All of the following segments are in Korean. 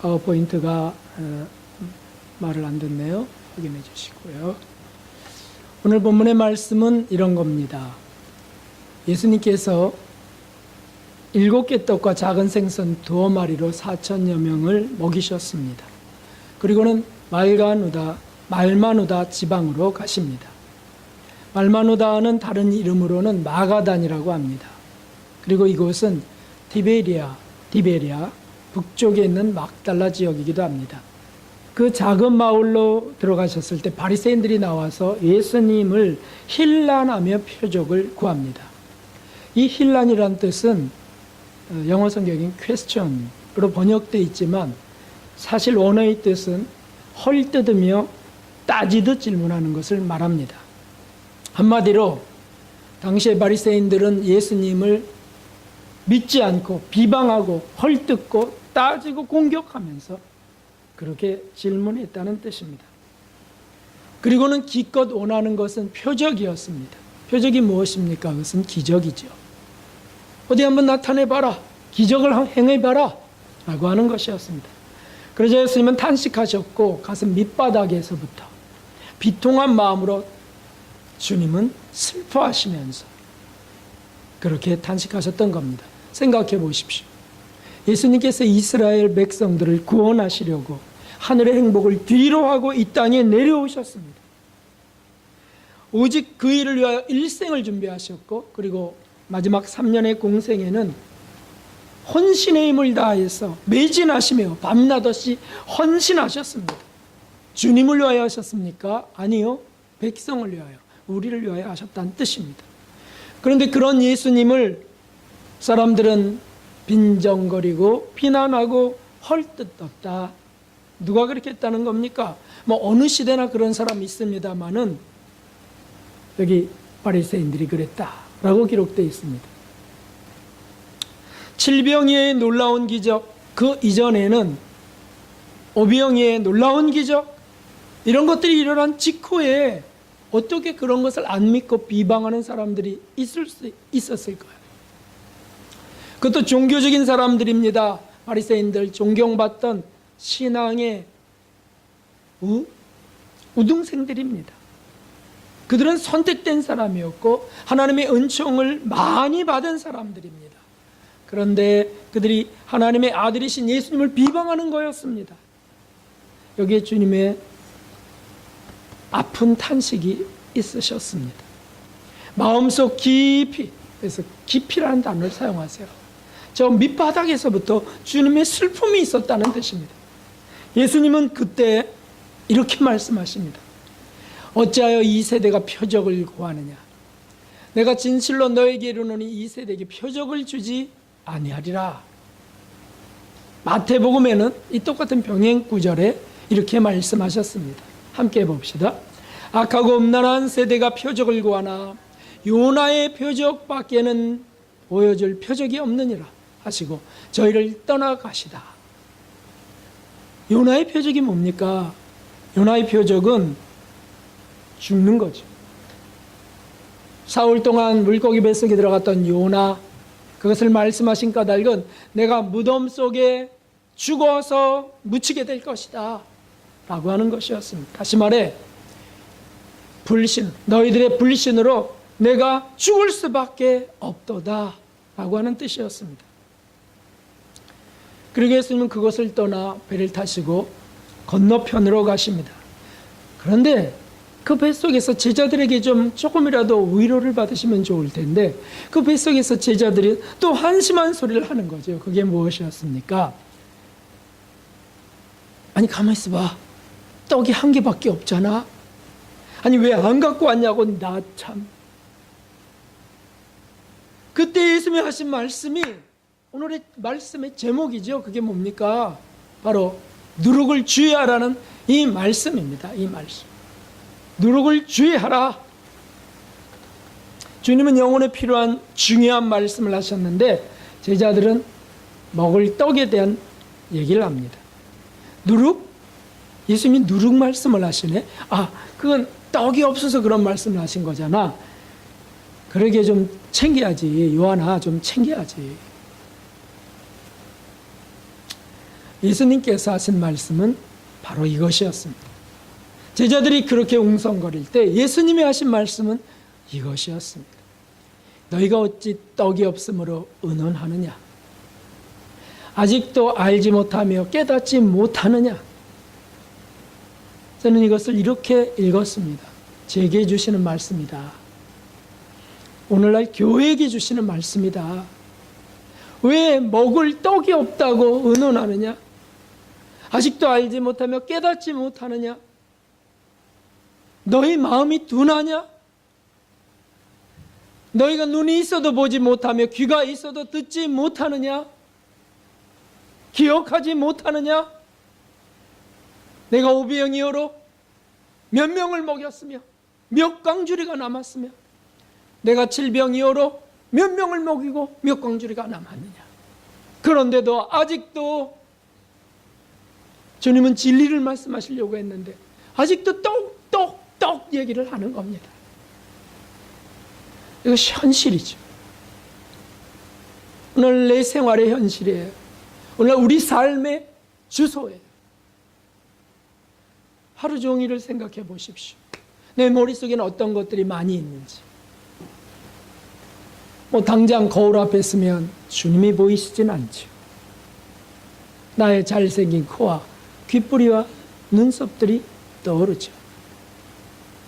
파워포인트가 말을 안 듣네요. 확인해 주시고요. 오늘 본문의 말씀은 이런 겁니다. 예수님께서 7개 떡과 작은 생선 2마리로 4천여 명을 먹이셨습니다. 그리고는 말마누다 지방으로 가십니다. 말마누다는 다른 이름으로는 마가단이라고 합니다. 그리고 이곳은 디베리아 북쪽에 있는 막달라 지역이기도 합니다. 그 작은 마을로 들어가셨을 때 바리새인들이 나와서 예수님을 힐난하며 표적을 구합니다. 이 힐난이라는 뜻은 영어 성경인 question으로 번역되어 있지만 사실 원어의 뜻은 헐뜯으며 따지듯 질문하는 것을 말합니다. 한마디로 당시의 바리새인들은 예수님을 믿지 않고 비방하고 헐뜯고 따지고 공격하면서 그렇게 질문했다는 뜻입니다. 그리고는 기껏 원하는 것은 표적이었습니다. 표적이 무엇입니까? 그것은 기적이죠. 어디 한번 나타내봐라. 기적을 행해봐라. 라고 하는 것이었습니다. 그러자 예수님은 탄식하셨고 가슴 밑바닥에서부터 비통한 마음으로 주님은 슬퍼하시면서 그렇게 탄식하셨던 겁니다. 생각해 보십시오. 예수님께서 이스라엘 백성들을 구원하시려고 하늘의 행복을 뒤로하고 이 땅에 내려오셨습니다. 오직 그 일을 위하여 일생을 준비하셨고 그리고 마지막 3년의 공생에는 헌신의 힘을 다해서 매진하시며 밤낮 없이 헌신하셨습니다. 주님을 위하여 하셨습니까? 아니요. 백성을 위하여, 우리를 위하여 하셨다는 뜻입니다. 그런데 그런 예수님을 사람들은 빈정거리고 비난하고 헐뜯었다. 누가 그렇게 했다는 겁니까? 어느 시대나 그런 사람이 있습니다만은 여기 바리새인들이 그랬다라고 기록되어 있습니다. 칠병이의 놀라운 기적, 그 이전에는 오병이의 놀라운 기적, 이런 것들이 일어난 직후에 어떻게 그런 것을 안 믿고 비방하는 사람들이 있을 수 있었을까요? 그것도 종교적인 사람들입니다. 바리새인들, 존경받던 신앙의 우등생들입니다. 그들은 선택된 사람이었고 하나님의 은총을 많이 받은 사람들입니다. 그런데 그들이 하나님의 아들이신 예수님을 비방하는 거였습니다. 여기에 주님의 아픈 탄식이 있으셨습니다. 마음속 깊이, 그래서 깊이라는 단어를 사용하세요. 저 밑바닥에서부터 주님의 슬픔이 있었다는 뜻입니다. 예수님은 그때 이렇게 말씀하십니다. 어찌하여 이 세대가 표적을 구하느냐? 내가 진실로 너에게 이르노니 이 세대에게 표적을 주지 아니하리라. 마태복음에는 이 똑같은 병행 구절에 이렇게 말씀하셨습니다. 함께 해봅시다. 악하고 음란한 세대가 표적을 구하나 요나의 표적밖에는 보여줄 표적이 없느니라 하시고 저희를 떠나가시다. 요나의 표적이 뭡니까? 요나의 표적은 죽는 거죠. 사흘 동안 물고기 뱃속에 들어갔던 요나, 그것을 말씀하신 까닭은 내가 무덤 속에 죽어서 묻히게 될 것이다 라고 하는 것이었습니다. 다시 말해 불신, 너희들의 불신으로 내가 죽을 수밖에 없도다 라고 하는 뜻이었습니다. 그리고 예수님은 그것을 떠나 배를 타시고 건너편으로 가십니다. 그런데 그 뱃속에서 제자들에게 조금이라도 위로를 받으시면 좋을 텐데 그 뱃속에서 제자들이 또 한심한 소리를 하는 거죠. 그게 무엇이었습니까? 아니 가만히 있어봐. 떡이 1개밖에 없잖아. 아니 왜 안 갖고 왔냐고. 나 참. 그때 예수님이 하신 말씀이 오늘의 말씀의 제목이죠. 그게 뭡니까? 바로 누룩을 주의하라는 이 말씀입니다. 이 말씀. 누룩을 주의하라. 주님은 영혼에 필요한 중요한 말씀을 하셨는데 제자들은 먹을 떡에 대한 얘기를 합니다. 누룩? 예수님이 누룩 말씀을 하시네. 그건 떡이 없어서 그런 말씀을 하신 거잖아. 그러게 좀 챙겨야지. 요한아, 좀 챙겨야지. 예수님께서 하신 말씀은 바로 이것이었습니다. 제자들이 그렇게 웅성거릴 때 예수님이 하신 말씀은 이것이었습니다. 너희가 어찌 떡이 없으므로 의논하느냐? 아직도 알지 못하며 깨닫지 못하느냐? 저는 이것을 이렇게 읽었습니다. 제게 주시는 말씀이다. 오늘날 교회에게 주시는 말씀이다. 왜 먹을 떡이 없다고 의논하느냐? 아직도 알지 못하며 깨닫지 못하느냐? 너희 마음이 둔하냐? 너희가 눈이 있어도 보지 못하며 귀가 있어도 듣지 못하느냐? 기억하지 못하느냐? 내가 오병이어로 몇 명을 먹였으며 몇 광주리가 남았으며 내가 칠병이어로 몇 명을 먹이고 몇 광주리가 남았느냐? 그런데도 아직도 주님은 진리를 말씀하시려고 했는데 아직도 떡 얘기를 하는 겁니다. 이것이 현실이죠. 오늘 내 생활의 현실이에요. 오늘 우리 삶의 주소예요. 하루 종일을 생각해 보십시오. 내 머릿속에는 어떤 것들이 많이 있는지. 당장 거울 앞에 서면 주님이 보이시진 않죠. 나의 잘생긴 코와 귓불이와 눈썹들이 떠오르죠.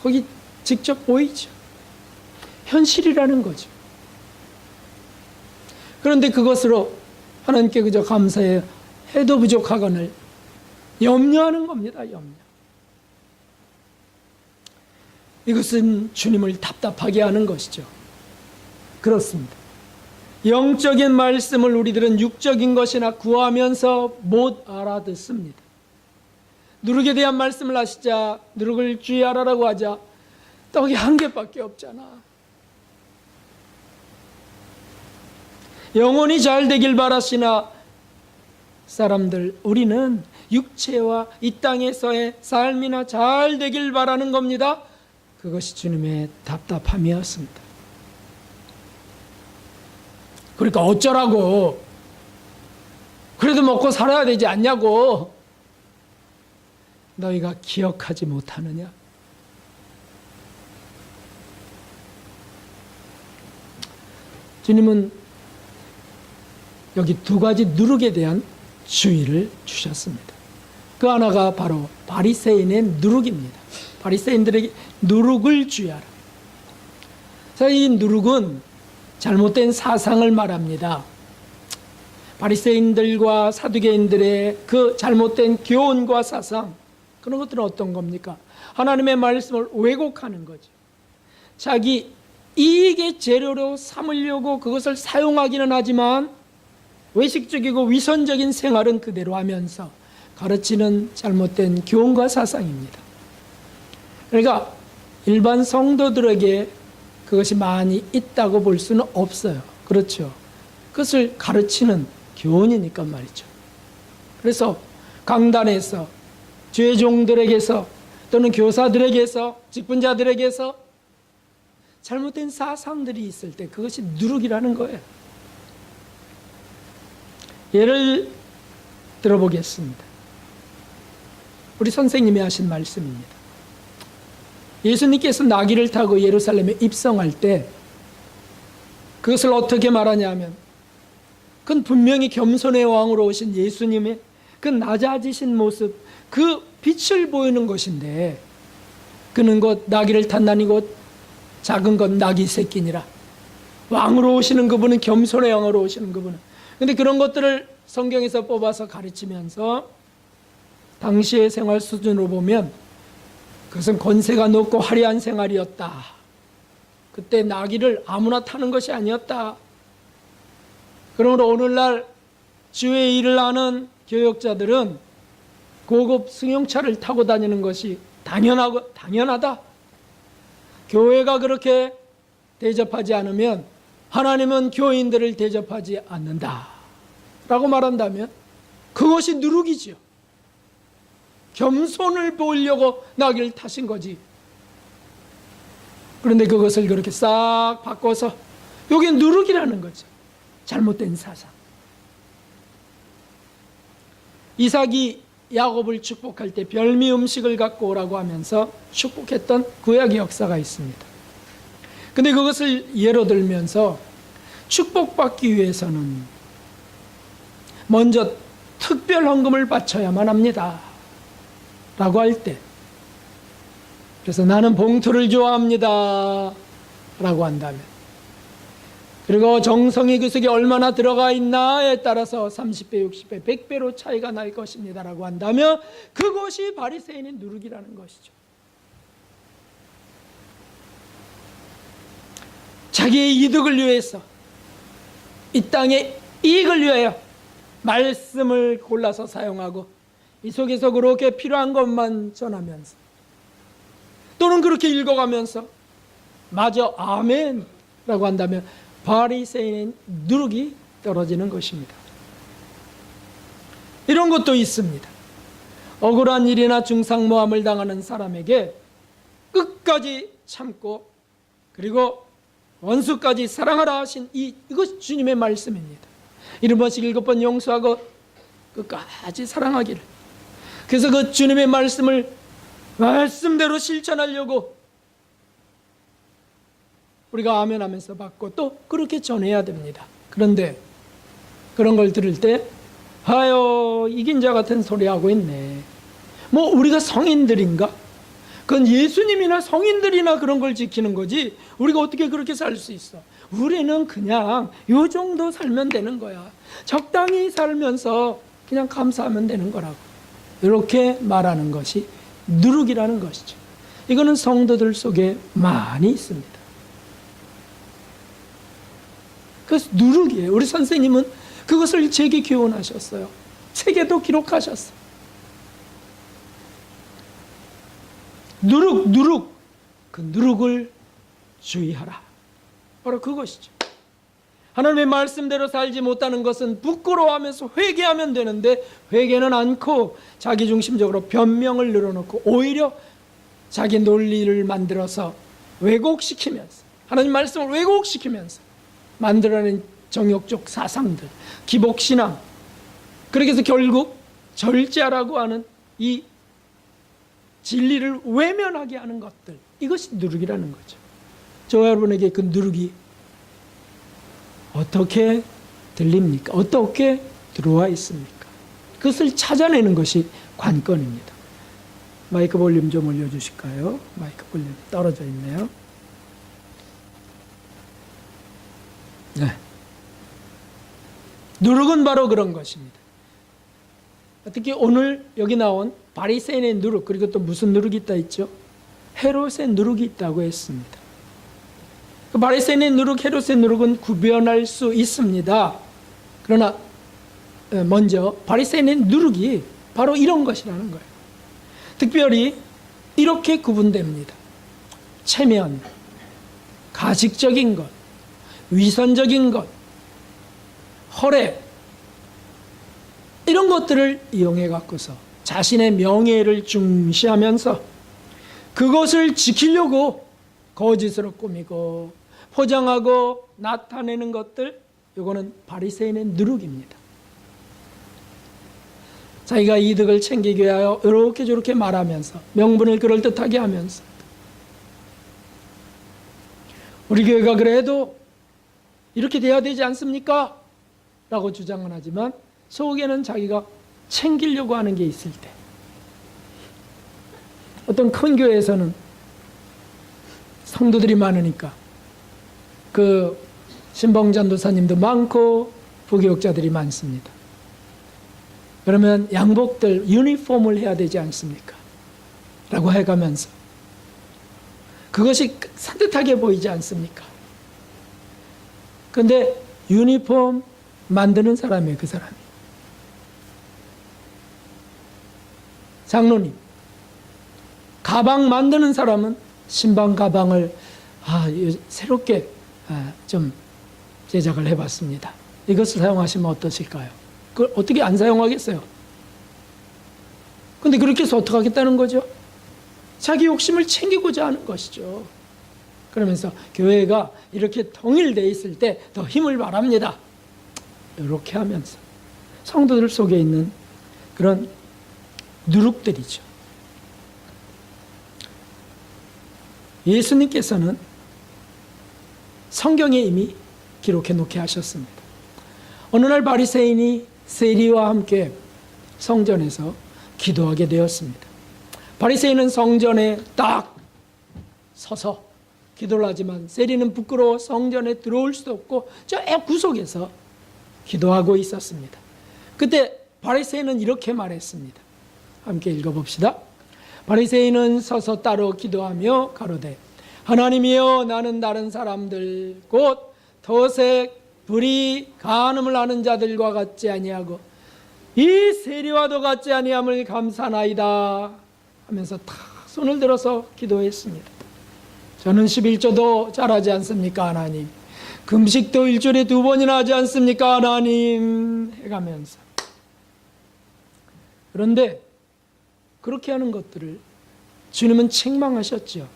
거기 직접 보이죠. 현실이라는 거죠. 그런데 그것으로 하나님께 그저 감사해 해도 부족하거늘 염려하는 겁니다. 염려. 이것은 주님을 답답하게 하는 것이죠. 그렇습니다. 영적인 말씀을 우리들은 육적인 것이나 구하면서 못 알아듣습니다. 누룩에 대한 말씀을 하시자 누룩을 주의하라고 하자 떡이 한 개밖에 없잖아. 영혼이 잘 되길 바라시나 사람들, 우리는 육체와 이 땅에서의 삶이나 잘 되길 바라는 겁니다. 그것이 주님의 답답함이었습니다. 그러니까 어쩌라고, 그래도 먹고 살아야 되지 않냐고. 너희가 기억하지 못하느냐? 주님은 여기 두 가지 누룩에 대한 주의를 주셨습니다. 그 하나가 바로 바리새인의 누룩입니다. 바리새인들에게 누룩을 주의하라. 이 누룩은 잘못된 사상을 말합니다. 바리새인들과 사두개인들의 그 잘못된 교훈과 사상, 그런 것들은 어떤 겁니까? 하나님의 말씀을 왜곡하는 거죠. 자기 이익의 재료로 삼으려고 그것을 사용하기는 하지만 외식적이고 위선적인 생활은 그대로 하면서 가르치는 잘못된 교훈과 사상입니다. 그러니까 일반 성도들에게 그것이 많이 있다고 볼 수는 없어요. 그렇죠. 그것을 가르치는 교훈이니까 말이죠. 그래서 강단에서 죄종들에게서 또는 교사들에게서 직분자들에게서 잘못된 사상들이 있을 때 그것이 누룩이라는 거예요. 예를 들어보겠습니다. 우리 선생님이 하신 말씀입니다. 예수님께서 나귀를 타고 예루살렘에 입성할 때 그것을 어떻게 말하냐면, 그건 분명히 겸손의 왕으로 오신 예수님의 그 낮아지신 모습, 그 빛을 보이는 것인데, 그는 곧 나귀를 탔나니 곧 작은 것 나귀 새끼니라. 왕으로 오시는 그분은, 겸손의 왕으로 오시는 그분은. 근데 그런 것들을 성경에서 뽑아서 가르치면서 당시의 생활 수준으로 보면 그것은 권세가 높고 화려한 생활이었다. 그때 나귀를 아무나 타는 것이 아니었다. 그러므로 오늘날 주의 일을 하는 교역자들은 고급 승용차를 타고 다니는 것이 당연하다. 교회가 그렇게 대접하지 않으면 하나님은 교인들을 대접하지 않는다 라고 말한다면 그것이 누룩이죠. 겸손을 보이려고 나귀를 타신 거지. 그런데 그것을 그렇게 싹 바꿔서 여기 누룩이라는 거죠. 잘못된 사상. 이삭이 야곱을 축복할 때 별미 음식을 갖고 오라고 하면서 축복했던 구약의 역사가 있습니다. 근데 그것을 예로 들면서 축복받기 위해서는 먼저 특별 헌금을 바쳐야만 합니다 라고 할 때, 그래서 나는 봉투를 좋아합니다 라고 한다면, 그리고 정성이 그 속에 얼마나 들어가 있나에 따라서 30배, 60배, 100배로 차이가 날 것입니다 라고 한다면 그것이 바리새인의 누룩이라는 것이죠. 자기의 이득을 위해서, 이 땅의 이익을 위하여 말씀을 골라서 사용하고 이 속에서 그렇게 필요한 것만 전하면서, 또는 그렇게 읽어가면서 마저 아멘 라고 한다면 바리새인의 누룩이 떨어지는 것입니다. 이런 것도 있습니다. 억울한 일이나 중상모함을 당하는 사람에게 끝까지 참고 그리고 원수까지 사랑하라 하신 이것 주님의 말씀입니다. 7번씩 7번 용서하고 끝까지 사랑하기를. 그래서 그 주님의 말씀을 말씀대로 실천하려고 우리가 아멘 하면서 받고 또 그렇게 전해야 됩니다. 그런데 그런 걸 들을 때 아유, 이긴 자 같은 소리 하고 있네. 뭐 우리가 성인들인가? 그건 예수님이나 성인들이나 그런 걸 지키는 거지 우리가 어떻게 그렇게 살 수 있어? 우리는 그냥 요 정도 살면 되는 거야. 적당히 살면서 그냥 감사하면 되는 거라고. 이렇게 말하는 것이 누룩이라는 것이죠. 이거는 성도들 속에 많이 있습니다. 그래서 누룩이에요. 우리 선생님은 그것을 제게 교훈하셨어요. 책에도 기록하셨어요. 누룩. 그 누룩을 주의하라. 바로 그것이죠. 하나님의 말씀대로 살지 못하는 것은 부끄러워하면서 회개하면 되는데 회개는 않고 자기중심적으로 변명을 늘어놓고 오히려 자기 논리를 만들어서 왜곡시키면서 하나님 말씀을 왜곡시키면서 만들어낸 정욕적 사상들, 기복신앙, 그렇게 해서 결국 절제하라고 하는 이 진리를 외면하게 하는 것들, 이것이 누룩이라는 거죠. 저와 여러분에게 그 누룩이 어떻게 들립니까? 어떻게 들어와 있습니까? 그것을 찾아내는 것이 관건입니다. 마이크 볼륨 좀 올려주실까요? 마이크 볼륨 떨어져 있네요. 네. 누룩은 바로 그런 것입니다. 특히 오늘 여기 나온 바리새인의 누룩, 그리고 또 무슨 누룩이 있다 했죠? 헤롯의 누룩이 있다고 했습니다. 그 바리새인의 누룩, 헤롯의 누룩은 구별할 수 있습니다. 그러나 먼저 바리새인의 누룩이 바로 이런 것이라는 거예요. 특별히 이렇게 구분됩니다. 체면, 가식적인 것, 위선적인 것, 허례, 이런 것들을 이용해 갖고서 자신의 명예를 중시하면서 그것을 지키려고 거짓으로 꾸미고 포장하고 나타내는 것들, 이거는 바리새인의 누룩입니다. 자기가 이득을 챙기기 위하여 이렇게 저렇게 말하면서 명분을 그럴듯하게 하면서 우리 교회가 그래도 이렇게 돼야 되지 않습니까? 라고 주장은 하지만 속에는 자기가 챙기려고 하는 게 있을 때, 어떤 큰 교회에서는 성도들이 많으니까 그 신봉전도사님도 많고 부교육자들이 많습니다. 그러면 양복들 유니폼을 해야 되지 않습니까? 라고 해가면서 그것이 산뜻하게 보이지 않습니까? 그런데 유니폼 만드는 사람이에요. 그 사람이 장로님. 가방 만드는 사람은 신방 가방을 새롭게 좀 제작을 해봤습니다. 이것을 사용하시면 어떠실까요? 그걸 어떻게 안 사용하겠어요? 근데 그렇게 해서 어떻게 하겠다는 거죠? 자기 욕심을 챙기고자 하는 것이죠. 그러면서 교회가 이렇게 통일되어 있을 때 더 힘을 바랍니다. 이렇게 하면서 성도들 속에 있는 그런 누룩들이죠. 예수님께서는 성경에 이미 기록해 놓게 하셨습니다. 어느 날 바리새인이 세리와 함께 성전에서 기도하게 되었습니다. 바리새인은 성전에 딱 서서 기도를 하지만 세리는 부끄러워 성전에 들어올 수도 없고 저 구석에서 기도하고 있었습니다. 그때 바리새인은 이렇게 말했습니다. 함께 읽어봅시다. 바리새인은 서서 따로 기도하며 가로되 하나님이여 나는 다른 사람들 곧 도색, 불의, 간음을 하는 자들과 같지 아니하고 이 세리와도 같지 아니함을 감사나이다 하면서 탁 손을 들어서 기도했습니다. 저는 11조도 잘하지 않습니까 하나님? 금식도 일주일에 2번이나 하지 않습니까 하나님? 해가면서. 그런데 그렇게 하는 것들을 주님은 책망하셨죠.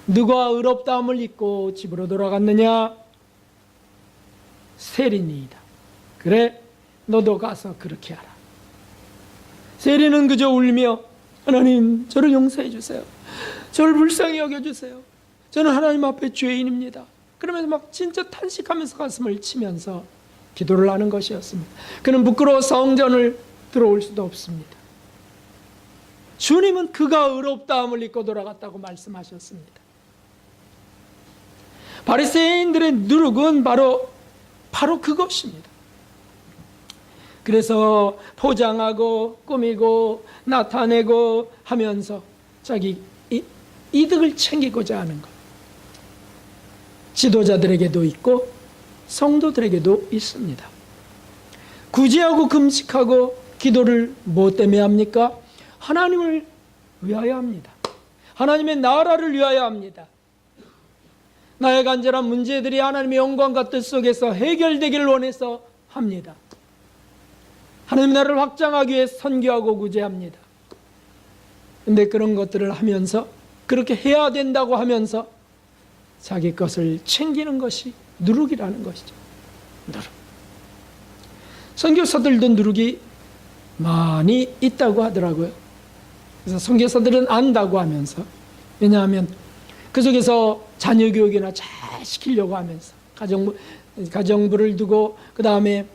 누가 의롭다함을 입고 집으로 돌아갔느냐? 세리니이다. 그래 너도 가서 그렇게 하라. 세리는 그저 울며 하나님 저를 용서해 주세요. 저를 불쌍히 여겨주세요. 저는 하나님 앞에 죄인입니다. 그러면서 막 진짜 탄식하면서 가슴을 치면서 기도를 하는 것이었습니다. 그는 부끄러워 성전을 들어올 수도 없습니다. 주님은 그가 의롭다함을 입고 돌아갔다고 말씀하셨습니다. 바리새인들의 누룩은 바로 그것입니다. 그래서 포장하고 꾸미고 나타내고 하면서 자기 이득을 챙기고자 하는 것. 지도자들에게도 있고 성도들에게도 있습니다. 구제하고 금식하고 기도를 무엇 때문에 합니까? 하나님을 위하여 합니다. 하나님의 나라를 위하여 합니다. 나의 간절한 문제들이 하나님의 영광과 뜻 속에서 해결되기를 원해서 합니다. 하나님의 나라를 확장하기 위해 선교하고 구제합니다. 그런데 그런 것들을 하면서 그렇게 해야 된다고 하면서 자기 것을 챙기는 것이 누룩이라는 것이죠. 누룩. 선교사들도 누룩이 많이 있다고 하더라고요. 그래서 선교사들은 안다고 하면서, 왜냐하면 그 속에서 자녀 교육이나 잘 시키려고 하면서 가정부를 두고 그 다음에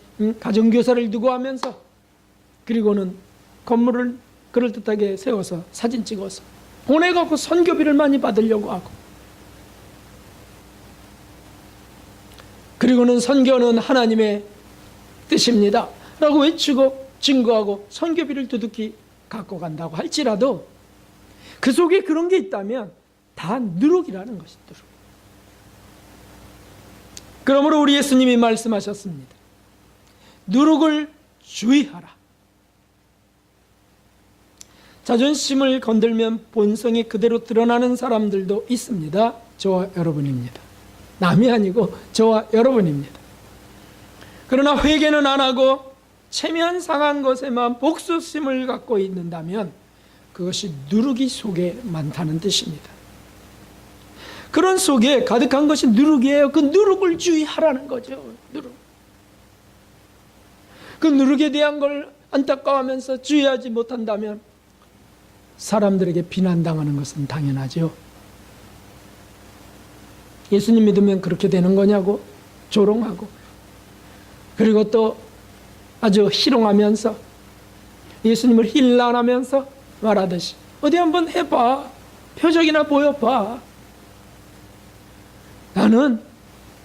가정교사를 두고 하면서 그리고는 건물을 그럴듯하게 세워서 사진 찍어서 보내갖고 선교비를 많이 받으려고 하고, 그리고는 선교는 하나님의 뜻입니다 라고 외치고 증거하고 선교비를 두둑히 갖고 간다고 할지라도 그 속에 그런 게 있다면 다 누룩이라는 것이 누룩. 그러므로 우리 예수님이 말씀하셨습니다. 누룩을 주의하라. 자존심을 건들면 본성이 그대로 드러나는 사람들도 있습니다. 저와 여러분입니다. 남이 아니고 저와 여러분입니다. 그러나 회개는 안 하고 체면 상한 것에만 복수심을 갖고 있는다면 그것이 누룩이 속에 많다는 뜻입니다. 그런 속에 가득한 것이 누룩이에요. 그 누룩을 주의하라는 거죠. 누룩. 그 누룩에 대한 걸 안타까워하면서 주의하지 못한다면 사람들에게 비난당하는 것은 당연하죠. 예수님 믿으면 그렇게 되는 거냐고 조롱하고, 그리고 또 아주 희롱하면서 예수님을 힐난하면서 말하듯이 어디 한번 해봐, 표적이나 보여봐. 나는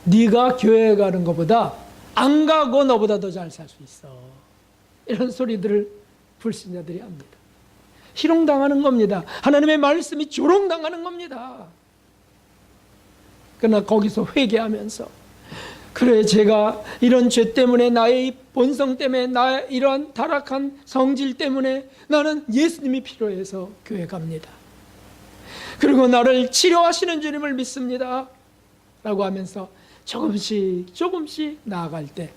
네가 교회에 가는 것보다 안 가고 너보다 더 잘 살 수 있어. 이런 소리들을 불신자들이 합니다. 희롱당하는 겁니다. 하나님의 말씀이 조롱당하는 겁니다. 그러나 거기서 회개하면서 그래, 제가 이런 죄 때문에, 나의 본성 때문에, 나의 이런 타락한 성질 때문에 나는 예수님이 필요해서 교회 갑니다. 그리고 나를 치료하시는 주님을 믿습니다 라고 하면서 조금씩 나아갈 때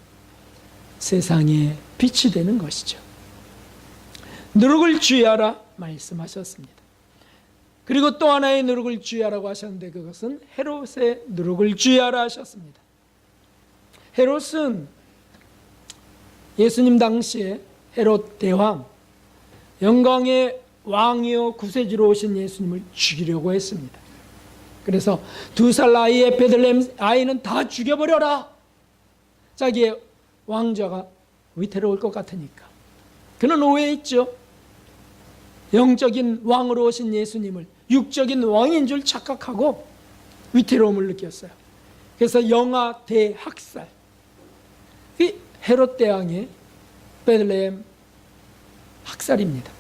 세상에 빛이 되는 것이죠. 누룩을 주의하라 말씀하셨습니다. 그리고 또 하나의 누룩을 주의하라고 하셨는데 그것은 헤롯의 누룩을 주의하라 하셨습니다. 헤롯은 예수님 당시에 헤롯 대왕, 영광의 왕이요 구세주로 오신 예수님을 죽이려고 했습니다. 그래서 2살 나이에 베들레헴 아이는 다 죽여버려라. 자기의 왕좌가 위태로울 것 같으니까. 그는 오해했죠. 영적인 왕으로 오신 예수님을 육적인 왕인 줄 착각하고 위태로움을 느꼈어요. 그래서 영아 대학살. 이 헤롯 대왕의 베들레헴 학살입니다.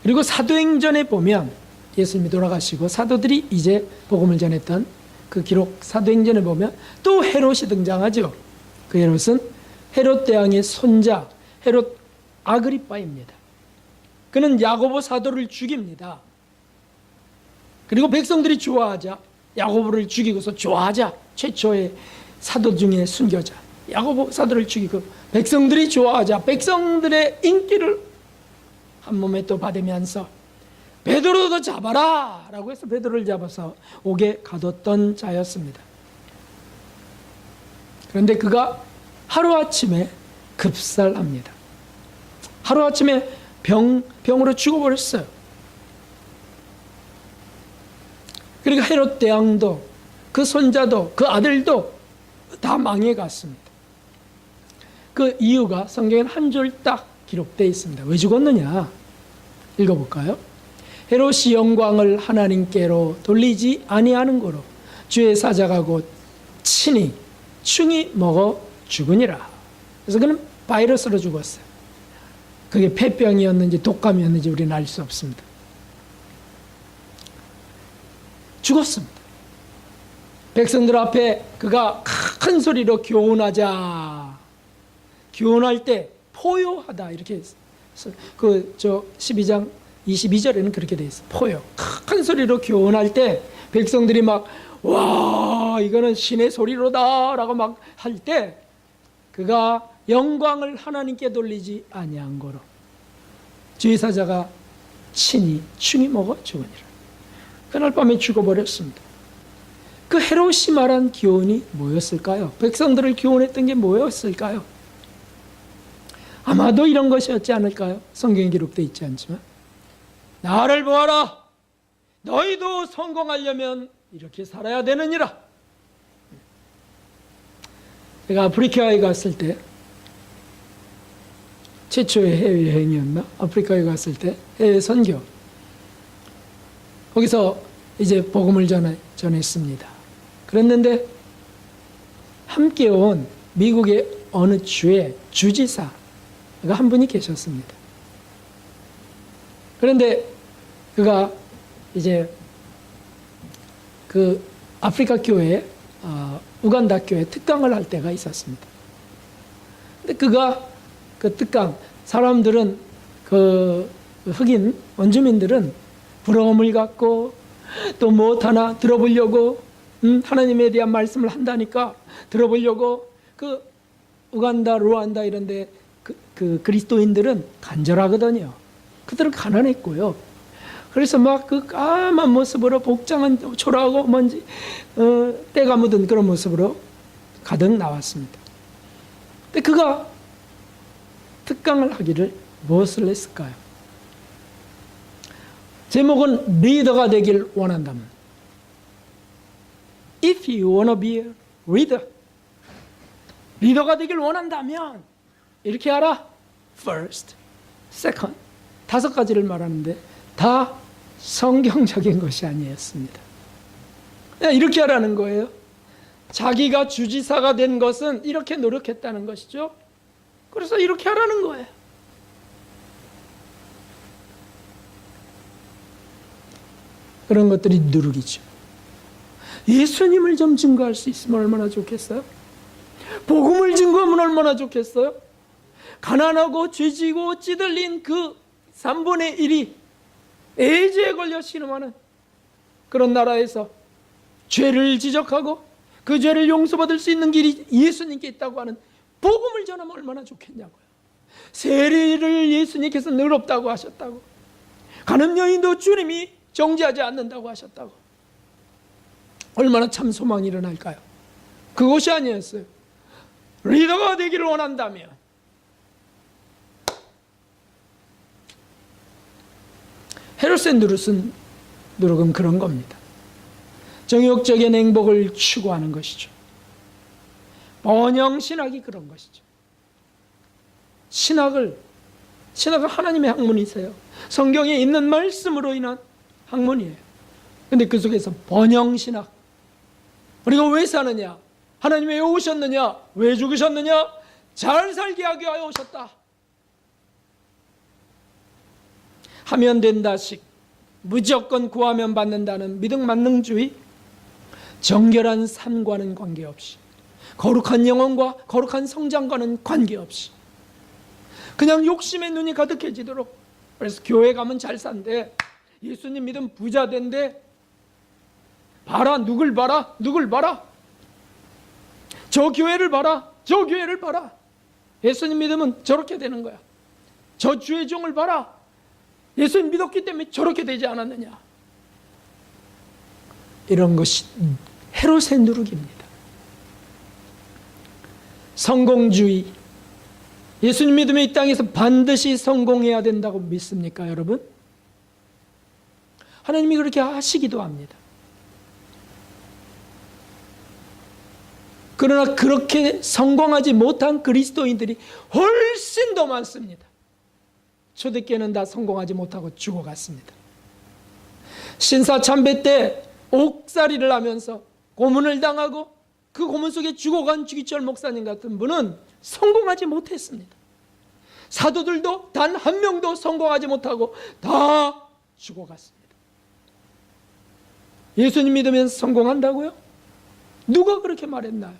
그리고 사도행전에 보면 예수님이 돌아가시고 사도들이 이제 복음을 전했던 그 기록 사도행전에 보면 또 헤롯이 등장하죠. 그 헤롯은 헤롯 대왕의 손자 헤롯 아그리빠입니다. 그는 야고보 사도를 죽입니다. 그리고 백성들이 좋아하자 야고보를 죽이고서 좋아하자 최초의 사도 중에 순교자 야고보 사도를 죽이고 백성들이 좋아하자 백성들의 인기를 한 몸에 또 받으면서 베드로도 잡아라 라고 해서 베드로를 잡아서 옥에 가뒀던 자였습니다. 그런데 그가 하루아침에 급살합니다. 하루아침에 병으로 죽어버렸어요. 그러니까 헤롯 대왕도 그 손자도 그 아들도 다 망해갔습니다. 그 이유가 성경에 한 줄 딱 기록되어 있습니다. 왜 죽었느냐? 읽어볼까요? 헤롯이 영광을 하나님께로 돌리지 아니하는 거로 주의 사자가 곧 친히 충이 먹어 죽으니라. 그래서 그는 바이러스로 죽었어요. 그게 폐병이었는지 독감이었는지 우리는 알 수 없습니다. 죽었습니다. 백성들 앞에 그가 큰 소리로 교훈하자. 교훈할 때 포효하다 이렇게 했어요. 12장 22절에는 그렇게 돼 있어요. 포효. 큰 소리로 교훈할 때 백성들이 막 와 이거는 신의 소리로다 라고 막 할 때 그가 영광을 하나님께 돌리지 아니한 거로 주의 사자가 친히 충이 먹어 죽으니라. 그날 밤에 죽어버렸습니다. 그 헤롯이 말한 교훈이 뭐였을까요? 백성들을 교훈했던 게 뭐였을까요? 아마도 이런 것이었지 않을까요? 성경에 기록되어 있지 않지만 나를 보아라. 너희도 성공하려면 이렇게 살아야 되느니라. 제가 아프리카에 갔을 때 최초의 해외여행이었나? 아프리카에 갔을 때 해외 선교 거기서 이제 복음을 전했습니다. 그랬는데 함께 온 미국의 어느 주의 주지사가 한 분이 계셨습니다. 그런데 그가 이제 그 아프리카 교회, 우간다 교회 특강을 할 때가 있었습니다. 근데 그가 그 특강, 사람들은 그 흑인 원주민들은 부러움을 갖고 또 무엇 하나 들어보려고 하나님에 대한 말씀을 한다니까 들어보려고 그 우간다, 루안다 이런데 그 그리스도인들은 간절하거든요. 그들은 가난했고요. 그래서 막 그 까만 모습으로 복장은 초라하고 먼지 때가 묻은 그런 모습으로 가득 나왔습니다. 근데 그가 특강을 하기를 무엇을 했을까요? 제목은 리더가 되길 원한다면 If you wanna be a leader 리더가 되길 원한다면 이렇게 하라. First, second 5가지를 말하는데 다 성경적인 것이 아니었습니다. 이렇게 하라는 거예요. 자기가 주지사가 된 것은 이렇게 노력했다는 것이죠. 그래서 이렇게 하라는 거예요. 그런 것들이 누룩이죠. 예수님을 좀 증거할 수 있으면 얼마나 좋겠어요? 복음을 증거하면 얼마나 좋겠어요? 가난하고 죄지고 찌들린 그 3분의 1이 에이즈에 걸려 신음하는 그런 나라에서 죄를 지적하고 그 죄를 용서받을 수 있는 길이 예수님께 있다고 하는 복음을 전하면 얼마나 좋겠냐고요. 세리를 예수님께서 늘 없다고 하셨다고, 가늠 여인도 주님이 정죄하지 않는다고 하셨다고. 얼마나 참 소망이 일어날까요? 그것이 아니었어요. 리더가 되기를 원한다면 헤롯의 누룩은 그런 겁니다. 정욕적인 행복을 추구하는 것이죠. 번영 신학이 그런 것이죠. 신학은 하나님의 학문이세요. 성경에 있는 말씀으로 인한 학문이에요. 근데 그 속에서 번영 신학, 우리가 왜 사느냐? 하나님 왜 오셨느냐? 왜 죽으셨느냐? 잘 살게 하기 위하여 오셨다. 하면 된다식, 무조건 구하면 받는다는 믿음만능주의, 정결한 삶과는 관계없이, 거룩한 영혼과 거룩한 성장과는 관계없이 그냥 욕심의 눈이 가득해지도록, 그래서 교회 가면 잘 산대, 예수님 믿으면 부자 된대, 봐라 누굴 봐라 누굴 봐라, 저 교회를 봐라 저 교회를 봐라, 예수님 믿으면 저렇게 되는 거야, 저 주의 종을 봐라, 예수님 믿었기 때문에 저렇게 되지 않았느냐. 이런 것이 헤롯의 누룩입니다. 성공주의, 예수님 믿으면 이 땅에서 반드시 성공해야 된다고 믿습니까, 여러분? 하나님이 그렇게 하시기도 합니다. 그러나 그렇게 성공하지 못한 그리스도인들이 훨씬 더 많습니다. 초대교회는 다 성공하지 못하고 죽어갔습니다. 신사참배 때 옥살이를 하면서 고문을 당하고 그 고문 속에 죽어간 주기철 목사님 같은 분은 성공하지 못했습니다. 사도들도 단 한 명도 성공하지 못하고 다 죽어갔습니다. 예수님 믿으면 성공한다고요? 누가 그렇게 말했나요?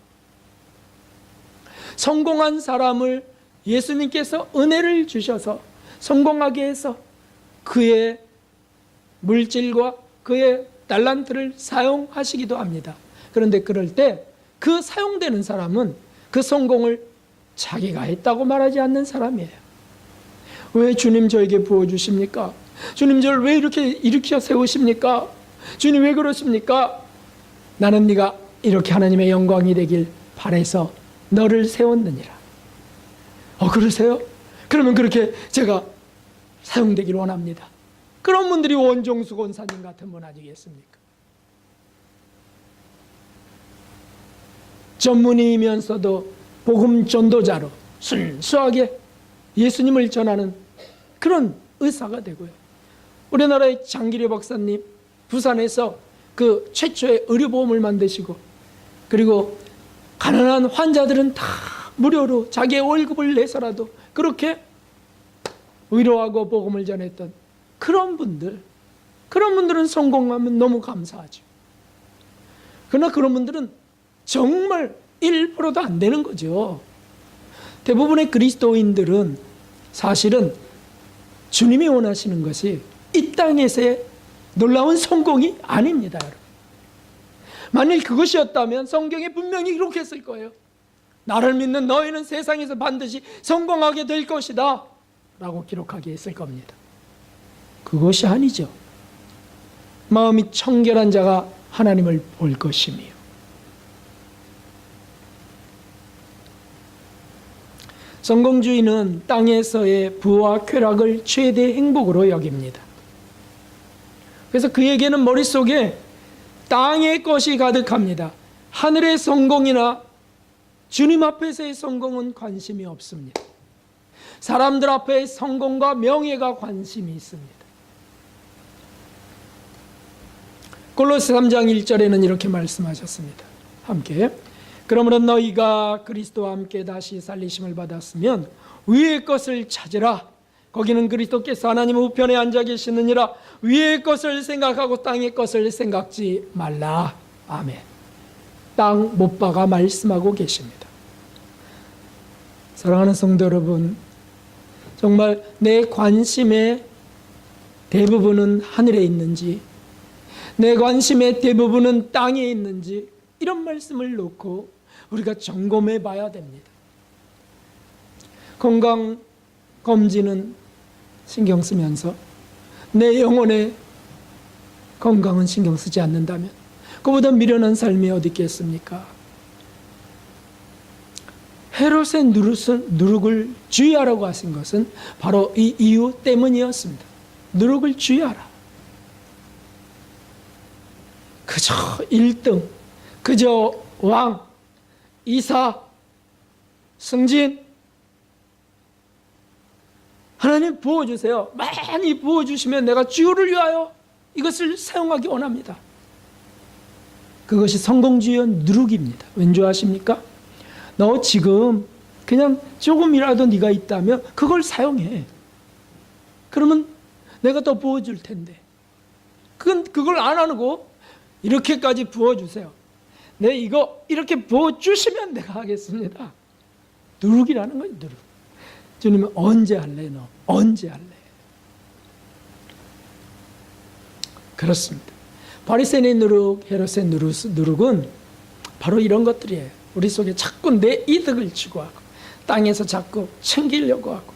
성공한 사람을 예수님께서 은혜를 주셔서 성공하게 해서 그의 물질과 그의 달란트를 사용하시기도 합니다. 그런데 그럴 때 그 사용되는 사람은 그 성공을 자기가 했다고 말하지 않는 사람이에요. 왜 주님 저에게 부어주십니까? 주님 저를 왜 이렇게 일으켜 세우십니까? 주님 왜 그러십니까? 나는 네가 이렇게 하나님의 영광이 되길 바라서 너를 세웠느니라. 그러세요? 그러면 그렇게 제가 사용되길 원합니다. 그런 분들이 원종수 권사님 같은 분 아니겠습니까? 전문의이면서도 복음 전도자로 순수하게 예수님을 전하는 그런 의사가 되고요. 우리나라의 장기려 박사님, 부산에서 그 최초의 의료보험을 만드시고, 그리고 가난한 환자들은 다 무료로 자기의 월급을 내서라도 그렇게 위로하고 복음을 전했던 그런 분들은 성공하면 너무 감사하죠. 그러나 그런 분들은 정말 1%도 안 되는 거죠. 대부분의 그리스도인들은 사실은 주님이 원하시는 것이 이 땅에서의 놀라운 성공이 아닙니다, 여러분. 만일 그것이었다면 성경에 분명히 이렇게 했을 거예요. 나를 믿는 너희는 세상에서 반드시 성공하게 될 것이다 라고 기록하게 했을 겁니다. 그것이 아니죠. 마음이 청결한 자가 하나님을 볼 것이며, 성공주의는 땅에서의 부와 쾌락을 최대 행복으로 여깁니다. 그래서 그에게는 머릿속에 땅의 것이 가득합니다. 하늘의 성공이나 주님 앞에서의 성공은 관심이 없습니다. 사람들 앞에 성공과 명예가 관심이 있습니다. 골로새 3장 1절에는 이렇게 말씀하셨습니다. 함께, 그러므로 너희가 그리스도와 함께 다시 살리심을 받았으면 위의 것을 찾으라. 거기는 그리스도께서 하나님 우편에 앉아 계시느니라. 위의 것을 생각하고 땅의 것을 생각지 말라. 아멘. 땅 못 박아 말씀하고 계십니다. 사랑하는 성도 여러분, 정말 내 관심의 대부분은 하늘에 있는지, 내 관심의 대부분은 땅에 있는지, 이런 말씀을 놓고 우리가 점검해 봐야 됩니다. 건강 검진은 신경 쓰면서 내 영혼의 건강은 신경 쓰지 않는다면 그보다 미련한 삶이 어디 있겠습니까? 헤롯의 누룩을 주의하라고 하신 것은 바로 이 이유 때문이었습니다. 누룩을 주의하라. 그저 1등, 그저 왕, 이사, 승진. 하나님 부어주세요. 많이 부어주시면 내가 주를 위하여 이것을 사용하기 원합니다. 그것이 성공주의의 누룩입니다. 왠지 아십니까? 너 지금 그냥 조금이라도 네가 있다면 그걸 사용해. 그러면 내가 더 부어줄 텐데. 그걸 안 하고 이렇게까지 부어주세요. 네, 이거 이렇게 부어주시면 내가 하겠습니다. 누룩이라는 거예요, 누룩. 주님은 언제 할래, 너? 언제 할래? 그렇습니다. 바리새인의 누룩, 헤롯의 누룩은 바로 이런 것들이에요. 우리 속에 자꾸 내 이득을 추구하고 땅에서 자꾸 챙기려고 하고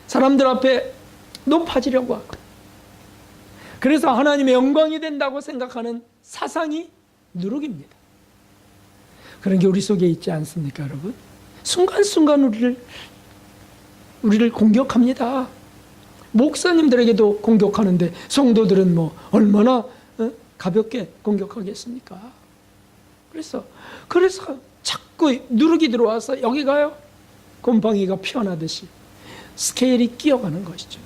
사람들 앞에 높아지려고 하고 그래서 하나님의 영광이 된다고 생각하는 사상이 누룩입니다. 그런 게 우리 속에 있지 않습니까, 여러분? 순간순간 우리를 공격합니다. 목사님들에게도 공격하는데 성도들은 뭐 얼마나 가볍게 공격하겠습니까? 그래서 자꾸 누룩이 들어와서 여기 가요. 곰팡이가 피어나듯이 스케일이 끼어가는 것이죠.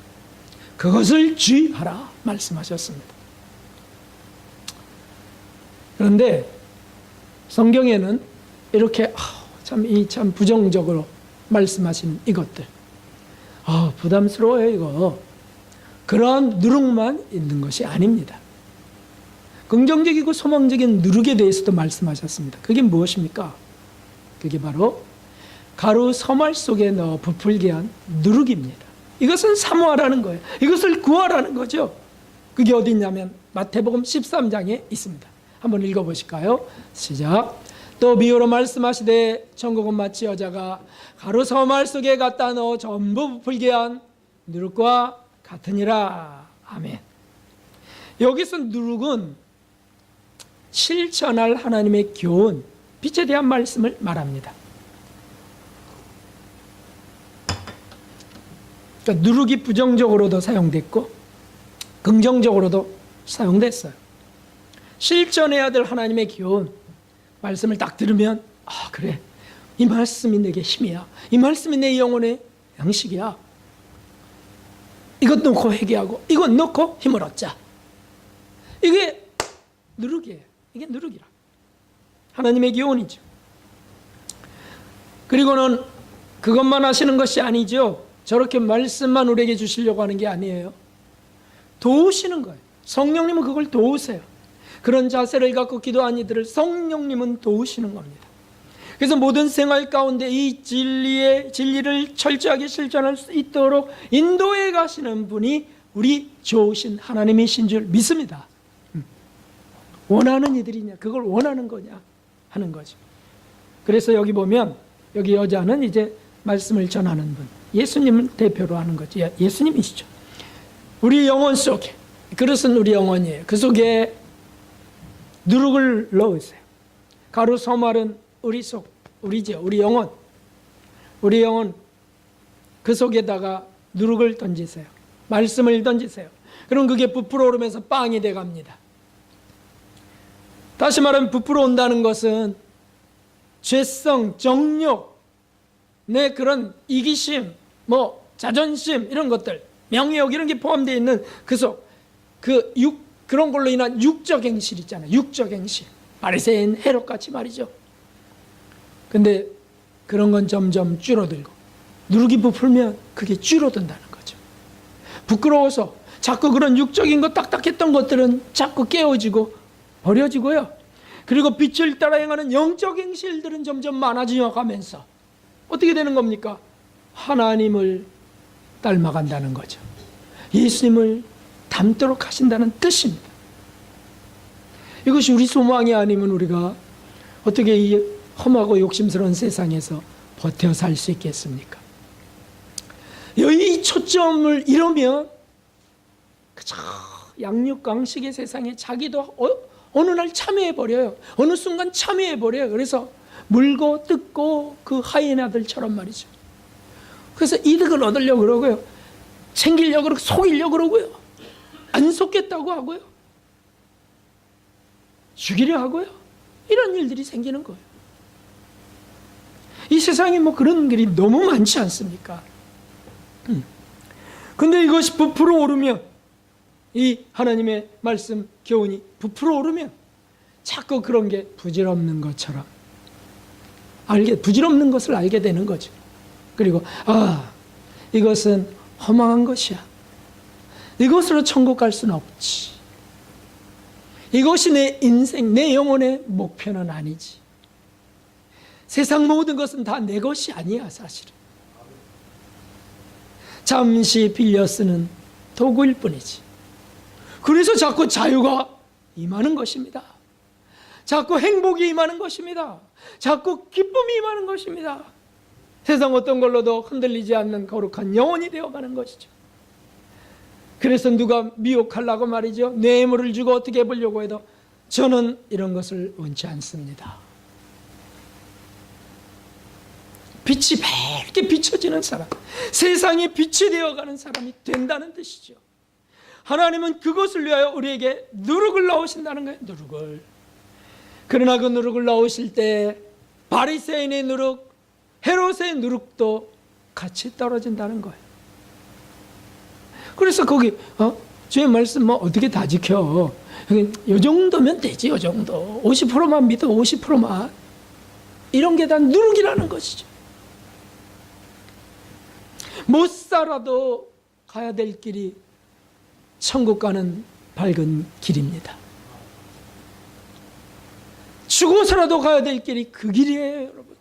그것을 주의하라 말씀하셨습니다. 그런데 성경에는 이렇게 참 부정적으로 말씀하신 이것들 부담스러워요. 이거 그러한 누룩만 있는 것이 아닙니다. 긍정적이고 소망적인 누룩에 대해서도 말씀하셨습니다. 그게 무엇입니까? 그게 바로 가루 서말 속에 넣어 부풀게 한 누룩입니다. 이것은 사모하라는 거예요. 이것을 구하라는 거죠. 그게 어디 있냐면 마태복음 13장에 있습니다. 한번 읽어보실까요? 시작. 또 비유로 말씀하시되 천국은 마치 여자가 가루 서말 속에 갖다 넣어 전부 부풀게 한 누룩과 같으니라. 아멘. 여기서 누룩은 실천할 하나님의 교훈, 빛에 대한 말씀을 말합니다. 그러니까 누룩이 부정적으로도 사용됐고 긍정적으로도 사용됐어요. 실천해야 될 하나님의 교훈, 말씀을 딱 들으면 그래, 이 말씀이 내게 힘이야. 이 말씀이 내 영혼의 양식이야. 이것 놓고 회개하고 이것 놓고 힘을 얻자. 이게 누룩이에요. 이게 누룩이라. 하나님의 교훈이죠. 그리고는 그것만 하시는 것이 아니죠. 저렇게 말씀만 우리에게 주시려고 하는 게 아니에요. 도우시는 거예요. 성령님은 그걸 도우세요. 그런 자세를 갖고 기도한 이들을 성령님은 도우시는 겁니다. 그래서 모든 생활 가운데 이 진리를 철저하게 실천할 수 있도록 인도해 가시는 분이 우리 좋으신 하나님이신 줄 믿습니다. 원하는 이들이냐, 그걸 원하는 거냐 하는 거죠. 그래서 여기 보면 여기 여자는 이제 말씀을 전하는 분, 예수님을 대표로 하는 거죠. 예수님이시죠. 우리 영혼 속에, 그릇은 우리 영혼이에요. 그 속에 누룩을 넣으세요. 가루 서말은 우리죠. 우리 영혼 그 속에다가 누룩을 던지세요. 말씀을 던지세요. 그럼 그게 부풀어 오르면서 빵이 돼 갑니다. 다시 말하면 부풀어 온다는 것은 죄성, 정욕, 내 그런 이기심, 자존심 이런 것들, 명예욕 이런 게 포함되어 있는 그런 걸로 인한 육적 행실 있잖아요. 육적 행실. 바리새인, 헤롯 같이 말이죠. 근데 그런 건 점점 줄어들고 누룩이 부풀면 그게 줄어든다는 거죠. 부끄러워서 자꾸 그런 육적인 것, 딱딱했던 것들은 자꾸 깨어지고 버려지고요. 그리고 빛을 따라 행하는 영적 행실들은 점점 많아져 가면서 어떻게 되는 겁니까? 하나님을 닮아간다는 거죠. 예수님을 닮도록 하신다는 뜻입니다. 이것이 우리 소망이 아니면 우리가 어떻게 이 험하고 욕심스러운 세상에서 버텨 살 수 있겠습니까? 이 초점을 잃으면 그저 양육강식의 세상에 자기도 어느 날 참여해버려요. 어느 순간 참여해버려요. 그래서 물고 뜯고 그 하이에나들처럼 말이죠. 그래서 이득을 얻으려고 그러고요. 챙기려고 그러고 속이려고 그러고요. 안 속겠다고 하고요. 죽이려 하고요. 이런 일들이 생기는 거예요. 이 세상에 뭐 그런 일이 너무 많지 않습니까? 근데 이것이 부풀어 오르면, 이 하나님의 말씀 교훈이 부풀어 오르면 자꾸 그런 게 부질없는 것처럼 부질없는 것을 알게 되는 거죠. 그리고 이것은 허망한 것이야. 이것으로 천국 갈 수는 없지. 이것이 내 인생, 내 영혼의 목표는 아니지. 세상 모든 것은 다 내 것이 아니야, 사실은. 잠시 빌려 쓰는 도구일 뿐이지. 그래서 자꾸 자유가 임하는 것입니다. 자꾸 행복이 임하는 것입니다. 자꾸 기쁨이 임하는 것입니다. 세상 어떤 걸로도 흔들리지 않는 거룩한 영혼이 되어가는 것이죠. 그래서 누가 미혹하려고 말이죠, 뇌물을 주고 어떻게 해보려고 해도 저는 이런 것을 원치 않습니다. 빛이 밝게 비춰지는 사람, 세상에 빛이 되어가는 사람이 된다는 뜻이죠. 하나님은 그것을 위하여 우리에게 누룩을 넣으신다는 거예요. 누룩을. 그러나 그 누룩을 넣으실 때 바리새인의 누룩, 헤롯의 누룩도 같이 떨어진다는 거예요. 그래서 거기 주의 말씀 뭐 어떻게 다 지켜? 이 정도면 되지. 이 정도 50%만 믿어. 50%만. 이런 게 다 누룩이라는 것이죠. 못 살아도 가야 될 길이 천국 가는 밝은 길입니다. 죽어서라도 가야 될 길이 그 길이에요, 여러분.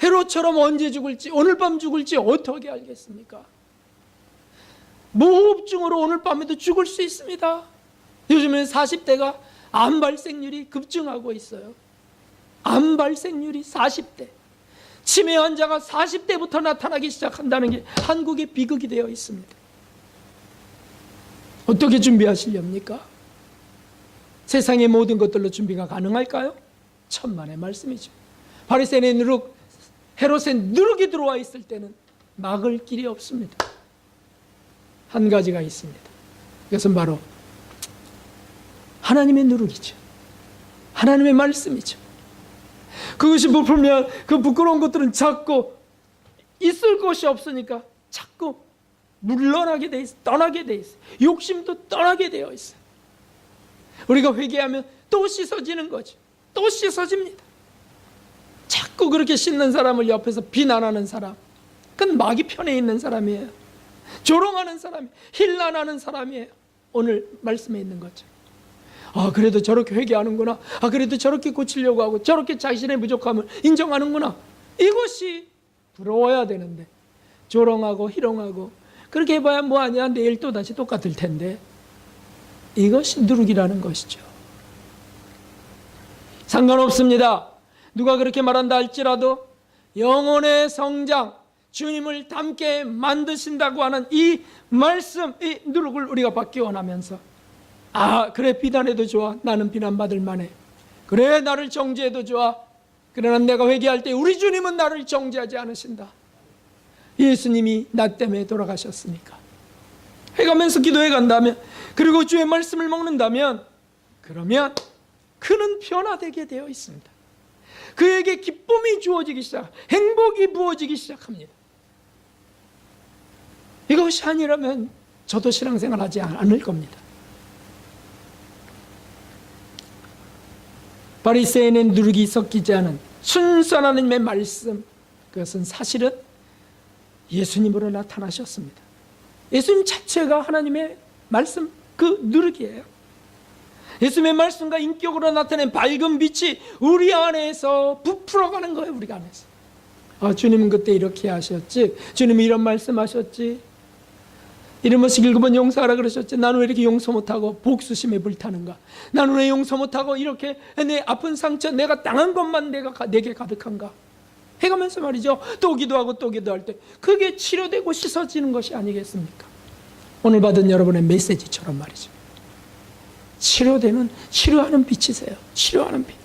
헤롯처럼 언제 죽을지, 오늘 밤 죽을지 어떻게 알겠습니까? 무호흡증으로 오늘 밤에도 죽을 수 있습니다. 요즘에는 40대가 암 발생률이 급증하고 있어요. 암 발생률이 40대. 치매 환자가 40대부터 나타나기 시작한다는 게 한국의 비극이 되어 있습니다. 어떻게 준비하시렵니까? 세상의 모든 것들로 준비가 가능할까요? 천만의 말씀이죠. 바리새인의 누룩, 헤롯의 누룩이 들어와 있을 때는 막을 길이 없습니다. 한 가지가 있습니다. 이것은 바로 하나님의 누룩이죠. 하나님의 말씀이죠. 그것이 부풀면 그 부끄러운 것들은 자꾸 있을 것이 없으니까 자꾸 물러나게 돼 있어, 떠나게 돼 있어. 욕심도 떠나게 되어 있어. 우리가 회개하면 또 씻어지는 거죠. 또 씻어집니다. 자꾸 그렇게 씻는 사람을 옆에서 비난하는 사람, 그건 마귀 편에 있는 사람이에요. 조롱하는 사람이, 힐난하는 사람이에요. 오늘 말씀에 있는 거죠. 그래도 저렇게 회개하는구나. 그래도 저렇게 고치려고 하고 저렇게 자신의 부족함을 인정하는구나. 이것이 부러워야 되는데 조롱하고 희롱하고 그렇게 해봐야 뭐하냐, 내일 또 다시 똑같을 텐데. 이것이 누룩이라는 것이죠. 상관없습니다. 누가 그렇게 말한다 할지라도 영혼의 성장, 주님을 닮게 만드신다고 하는 이 말씀, 이 누룩을 우리가 받기 원하면서 그래, 비난해도 좋아. 나는 비난받을 만해. 그래, 나를 정죄해도 좋아. 그러나 내가 회개할 때 우리 주님은 나를 정죄하지 않으신다. 예수님이 나 때문에 돌아가셨으니까. 해가면서 기도해 간다면, 그리고 주의 말씀을 먹는다면, 그러면 그는 변화되게 되어 있습니다. 그에게 기쁨이 주어지기 시작, 행복이 부어지기 시작합니다. 이것이 아니라면 저도 신앙생활 하지 않을 겁니다. 바리새인의 누룩이 섞이지 않은 순수한 하나님의 말씀, 그것은 사실은 예수님으로 나타나셨습니다. 예수님 자체가 하나님의 말씀, 그 누룩이에요. 예수님의 말씀과 인격으로 나타낸 밝은 빛이 우리 안에서 부풀어가는 거예요. 우리가 안에서. 주님은 그때 이렇게 하셨지, 주님이 이런 말씀하셨지, 이런 것씩 읽으면 용서하라 그러셨지, 나는 왜 이렇게 용서 못하고 복수심에 불타는가, 나는 왜 용서 못하고 이렇게 내 아픈 상처, 내가 당한 것만 내게 가득한가 해가면서 말이죠, 또 기도하고 또 기도할 때 그게 치료되고 씻어지는 것이 아니겠습니까? 오늘 받은 여러분의 메시지처럼 말이죠. 치료하는 빛이세요. 치료하는 빛.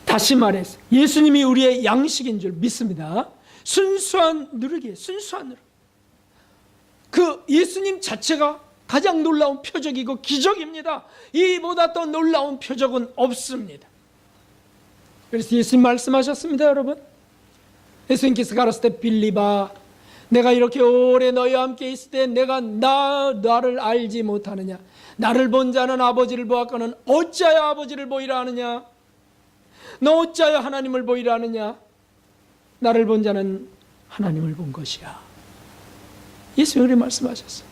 다시 말해서 예수님이 우리의 양식인 줄 믿습니다. 순수한 누룩이에요. 순수한 누룩. 그 예수님 자체가 가장 놀라운 표적이고 기적입니다. 이보다 더 놀라운 표적은 없습니다. 그래서 예수님 말씀하셨습니다, 여러분. 예수님께서 가라사대 빌립아, 내가 이렇게 오래 너희와 함께 있을 때 내가 나를 알지 못하느냐? 나를 본 자는 아버지를 보았거는 어찌하여 아버지를 보이라 하느냐? 너 어찌하여 하나님을 보이라 하느냐? 나를 본 자는 하나님을 본 것이야. 예수님이 말씀하셨어요.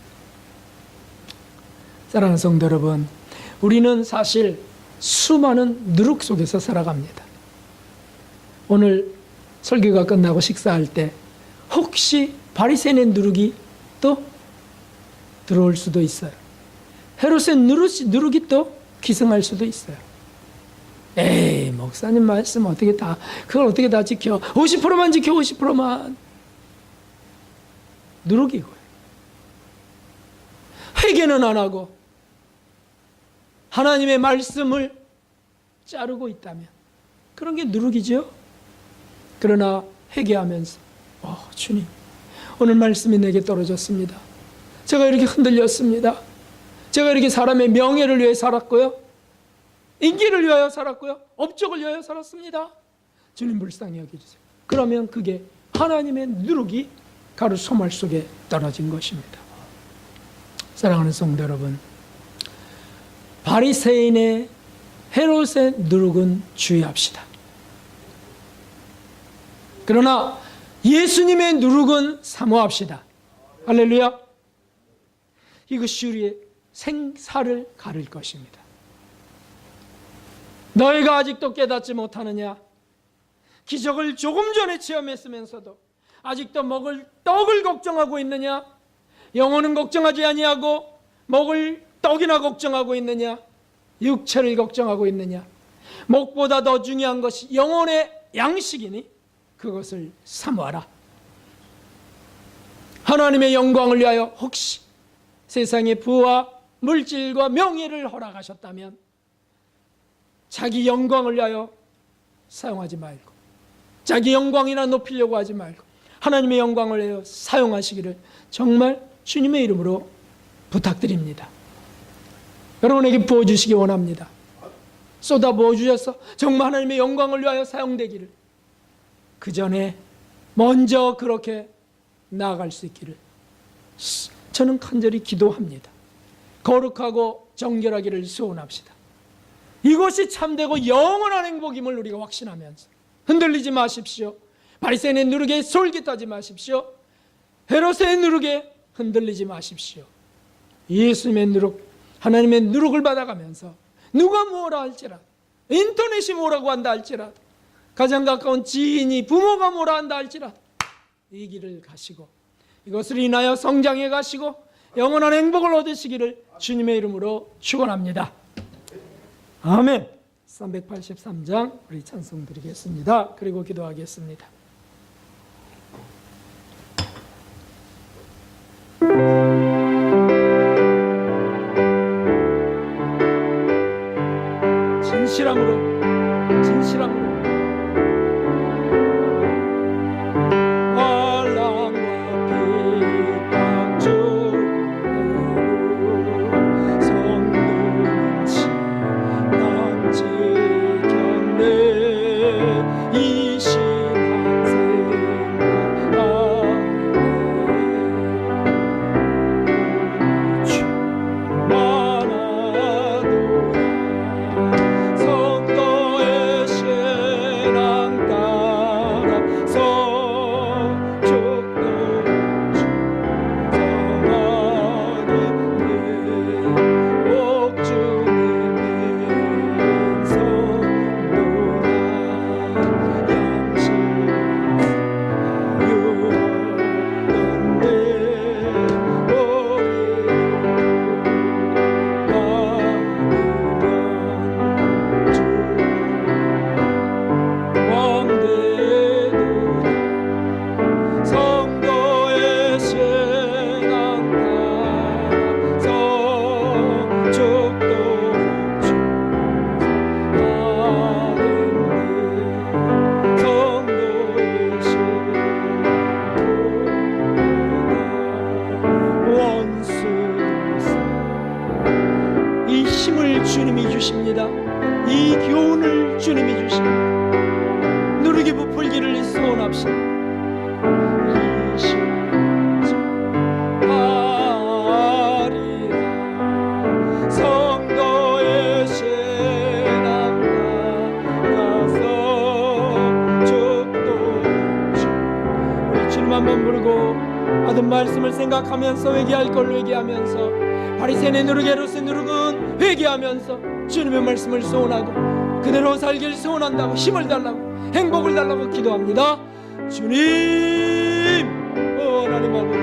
사랑하는 성도 여러분, 우리는 사실 수많은 누룩 속에서 살아갑니다. 오늘 설교가 끝나고 식사할 때 혹시 바리새인의 누룩이 또 들어올 수도 있어요. 헤롯의 누룩이 또 기승할 수도 있어요. 에이, 목사님 말씀 그걸 어떻게 다 지켜? 50%만 지켜, 50%만. 누룩이고요. 회개는 안 하고 하나님의 말씀을 자르고 있다면 그런 게 누룩이죠. 그러나 회개하면서 주님, 오늘 말씀이 내게 떨어졌습니다. 제가 이렇게 흔들렸습니다. 제가 이렇게 사람의 명예를 위해 살았고요, 인기를 위하여 살았고요, 업적을 위하여 살았습니다. 주님 불쌍히 여겨주세요. 그러면 그게 하나님의 누룩이 가루 소말 속에 떨어진 것입니다. 사랑하는 성도 여러분, 바리새인의 헤롯의 누룩은 주의합시다. 그러나 예수님의 누룩은 사모합시다. 할렐루야. 이것이 우리의 생사를 가릴 것입니다. 너희가 아직도 깨닫지 못하느냐? 기적을 조금 전에 체험했으면서도 아직도 먹을 떡을 걱정하고 있느냐? 영혼은 걱정하지 아니하고 먹을 떡이나 걱정하고 있느냐? 육체를 걱정하고 있느냐? 목보다 더 중요한 것이 영혼의 양식이니 그것을 사모하라. 하나님의 영광을 위하여 혹시 세상의 부와 물질과 명예를 허락하셨다면 자기 영광을 위하여 사용하지 말고, 자기 영광이나 높이려고 하지 말고 하나님의 영광을 위하여 사용하시기를 정말 주님의 이름으로 부탁드립니다. 여러분에게 부어주시기 원합니다. 쏟아 부어주셔서 정말 하나님의 영광을 위하여 사용되기를, 그 전에 먼저 그렇게 나아갈 수 있기를 저는 간절히 기도합니다. 거룩하고 정결하기를 소원합시다. 이것이 참되고 영원한 행복임을 우리가 확신하면서 흔들리지 마십시오. 바리새인의 누룩에 솔깃하지 마십시오. 헤롯의 누룩에 흔들리지 마십시오. 예수님의 누룩, 하나님의 누룩을 받아가면서 누가 뭐라 할지라도, 인터넷이 뭐라고 한다 할지라도, 가장 가까운 지인이 부모가 뭐라 한다 할지라도 이 길을 가시고 이것을 인하여 성장해 가시고 영원한 행복을 얻으시기를 주님의 이름으로 축원합니다. 아멘. 383장 우리 찬송 드리겠습니다. 그리고 기도하겠습니다. 진실함으로 이 시간 주십니다. 이 교훈을 주님이 주십니다. 누르기 부풀기를 소원합시다. 이 심정하리라 성도의 신앙 나가서 죽도 우리 주님 한번 부르고 받은 말씀을 생각하면서 회개할 걸 회개하면서 바리새인의 누르게 헤롯의 누르건 회개하면서 주님의 말씀을 소원하고 그대로 살기를 소원한다고 힘을 달라고 행복을 달라고 기도합니다. 주님, 하나님 아버지.